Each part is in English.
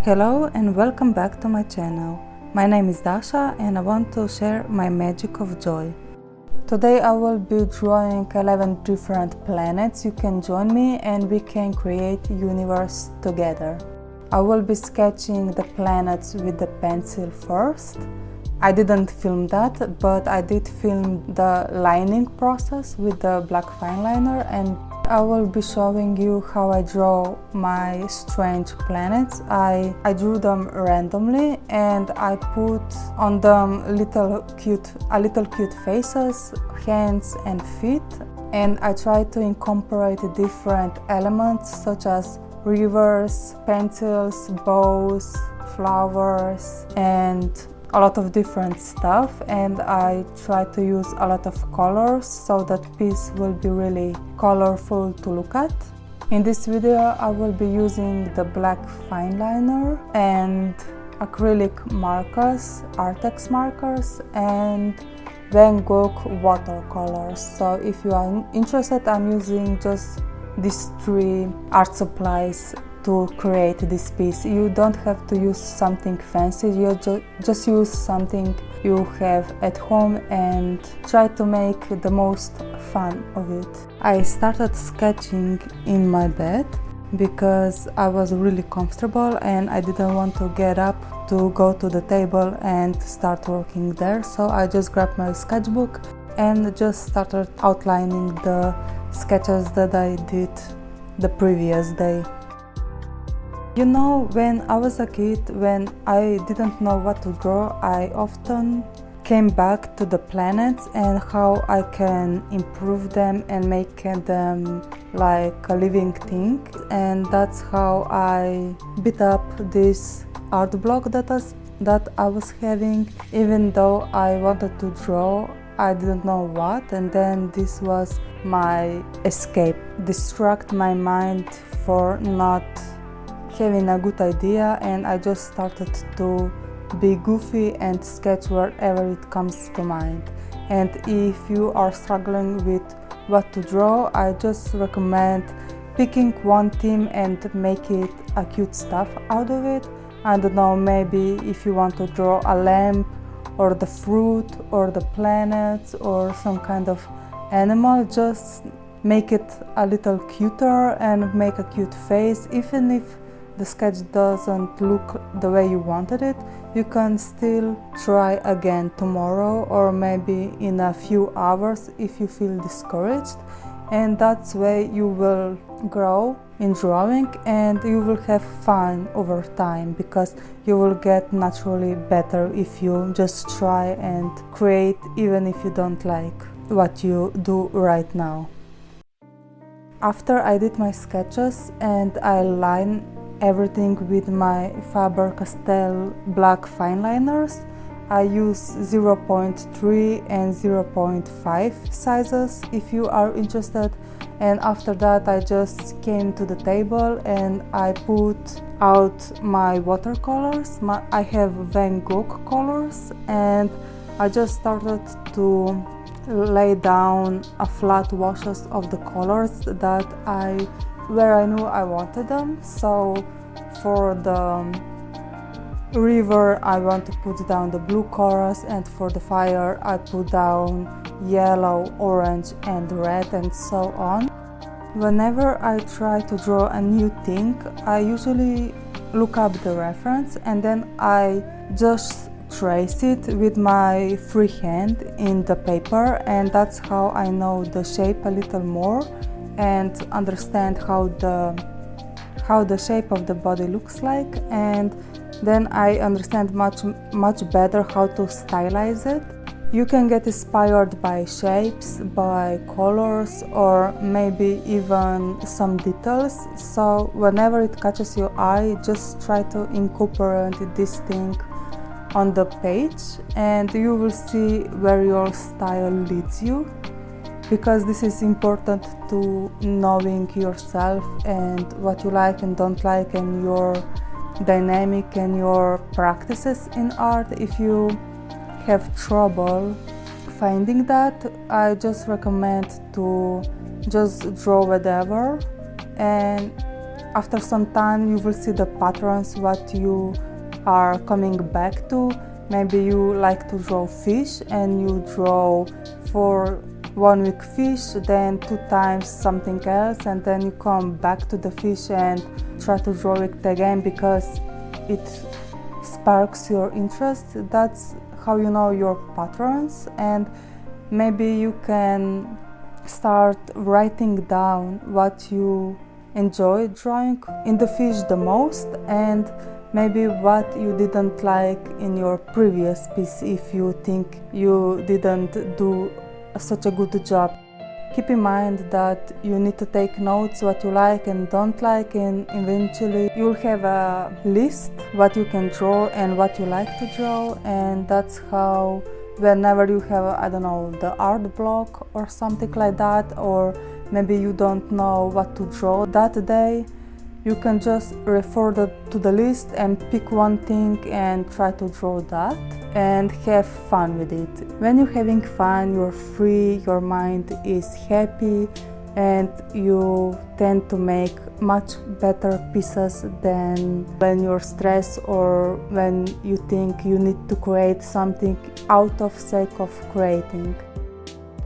Hello and welcome back to my channel. My name is Dasha and I want to share my magic of joy. Today I will be drawing 11 different planets. You can join me and we can create a universe together. I will be sketching the planets with the pencil first. I didn't film that, but I did film the lining process with the black fine liner, and I will be showing you how I draw my strange planets. I drew them randomly and I put on them little cute faces, hands and feet, and I try to incorporate different elements such as rivers, pencils, bows, flowers, and a lot of different stuff, and I try to use a lot of colors so that piece will be really colorful to look at. In this video I will be using the black fine liner and acrylic markers, Artex markers, and Van Gogh watercolors. So if you are interested, I'm using just these three art supplies to create this piece. You don't have to use something fancy, you just use something you have at home and try to make the most fun of it. I started sketching in my bed because I was really comfortable and I didn't want to get up to go to the table and start working there. So I just grabbed my sketchbook and just started outlining the sketches that I did the previous day. You know, when I was a kid, when I didn't know what to draw, I often came back to the planets and how I can improve them and make them like a living thing. And that's how I beat up this art block that I was having. Even though I wanted to draw, I didn't know what, and then this was my escape, distract my mind for not having a good idea, and I just started to be goofy and sketch wherever it comes to mind. And if you are struggling with what to draw, I just recommend picking one theme and make it a cute stuff out of it. I don't know, maybe if you want to draw a lamp or the fruit or the planets or some kind of animal, just make it a little cuter and make a cute face. Even if the sketch doesn't look the way you wanted it, you can still try again tomorrow or maybe in a few hours if you feel discouraged, and that's way you will grow in drawing and you will have fun over time, because you will get naturally better if you just try and create even if you don't like what you do right now. After I did my sketches and I line everything with my Faber-Castell black fine liners, I use 0.3 and 0.5 sizes if you are interested. And after that I just came to the table and I put out my watercolors. I have Van Gogh colors, and I just started to lay down a flat washes of the colors where I knew I wanted them. So for the river I want to put down the blue colors, and for the fire I put down yellow, orange and red, and so on. Whenever I try to draw a new thing, I usually look up the reference and then I just trace it with my free hand in the paper, and that's how I know the shape a little more and understand how the shape of the body looks like, and then I understand much better how to stylize it. You can get inspired by shapes, by colors, or maybe even some details. So whenever it catches your eye, just try to incorporate this thing on the page and you will see where your style leads you, because this is important to knowing yourself and what you like and don't like and your dynamic and your practices in art. If you have trouble finding that, I just recommend to just draw whatever and after some time you will see the patterns what you are coming back to. Maybe you like to draw fish and you draw for 1 week fish, then 2 times something else, and then you come back to the fish and try to draw it again because it sparks your interest. That's how you know your patterns. And maybe you can start writing down what you enjoy drawing in the fish the most, and maybe what you didn't like in your previous piece if you think you didn't do such a good job. Keep in mind that you need to take notes what you like and don't like, and eventually you'll have a list what you can draw and what you like to draw. And that's how whenever you have, I don't know, the art block or something like that, or maybe you don't know what to draw that day, you can just refer to the list and pick one thing and try to draw that and have fun with it. When you're having fun, you're free, your mind is happy, and you tend to make much better pieces than when you're stressed or when you think you need to create something out of sake of creating.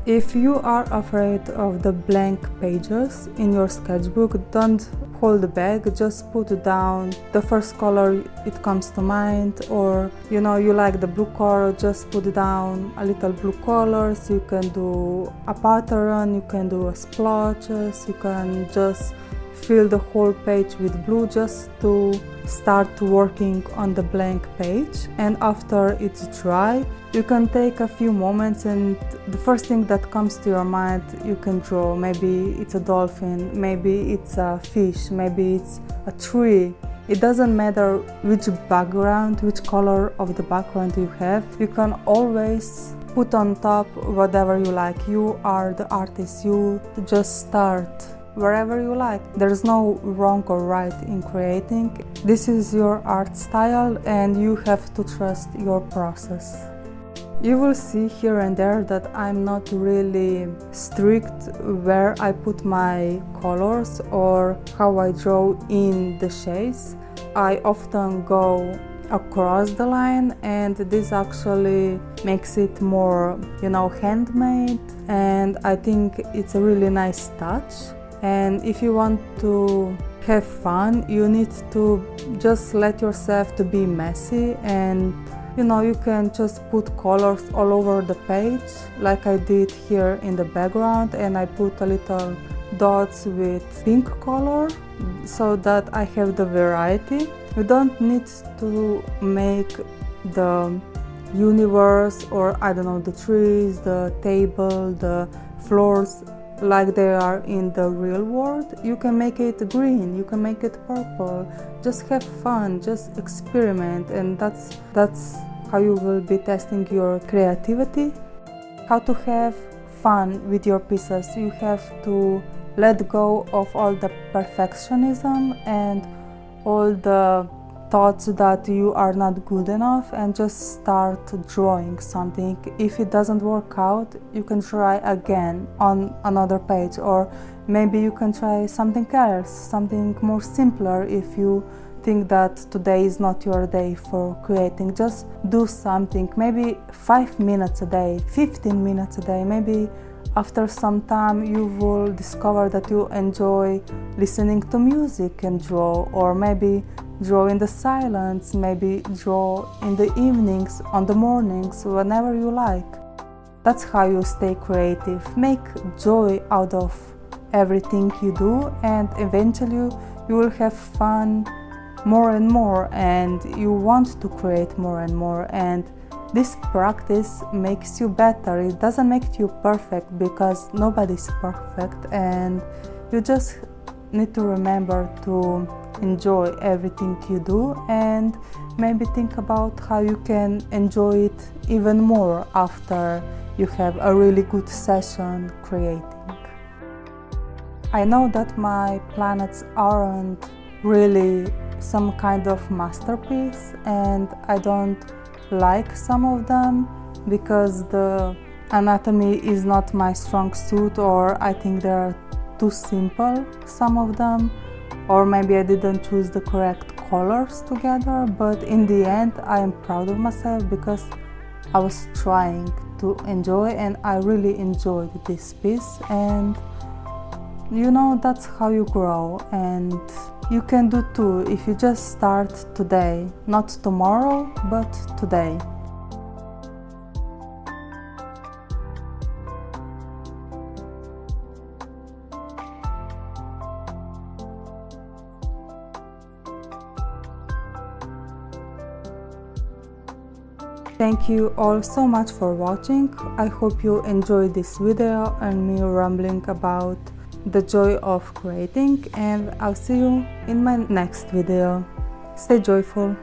If you are afraid of the blank pages in your sketchbook, don't hold back, just put down the first color it comes to mind, or you like the blue color, just put down a little blue colors. You can do a pattern, you can do a splotches, you can just fill the whole page with blue just to start working on the blank page. And after it's dry, you can take a few moments and the first thing that comes to your mind you can draw. Maybe it's a dolphin, maybe it's a fish, maybe it's a tree. It doesn't matter which background, which color of the background you have. You can always put on top whatever you like. You are the artist, you just start wherever you like. There's no wrong or right in creating. This is your art style and you have to trust your process. You will see here and there that I'm not really strict where I put my colors or how I draw in the shades. I often go across the line, and this actually makes it more, handmade, and I think it's a really nice touch. And if you want to have fun, you need to just let yourself to be messy, and you can just put colors all over the page like I did here in the background, and I put a little dots with pink color so that I have the variety. You don't need to make the universe or the trees, the table, the floors like they are in the real world. You can make it green, you can make it purple. Just have fun, just experiment, and that's how you will be testing your creativity. How to have fun with your pieces. You have to let go of all the perfectionism and all the thoughts that you are not good enough, and just start drawing something. If it doesn't work out, you can try again on another page, or maybe you can try something else, something more simpler. If you think that today is not your day for creating, just do something, maybe 5 minutes a day, 15 minutes a day. Maybe after some time you will discover that you enjoy listening to music and draw, or maybe draw in the silence, maybe draw in the evenings, on the mornings, whenever you like. That's how you stay creative. Make joy out of everything you do, and eventually you will have fun more and more, and you want to create more and more. And this practice makes you better. It doesn't make you perfect, because nobody's perfect, and you just need to remember to enjoy everything you do, and maybe think about how you can enjoy it even more after you have a really good session creating. I know that my planets aren't really some kind of masterpiece, and I don't like some of them because the anatomy is not my strong suit, or I think they're too simple, some of them, or maybe I didn't choose the correct colors together, but in the end I am proud of myself because I was trying to enjoy, and I really enjoyed this piece. And you know, that's how you grow, and you can do too if you just start today, not tomorrow, but today. Thank you all so much for watching. I hope you enjoyed this video and me rambling about the joy of creating, and I'll see you in my next video. Stay joyful.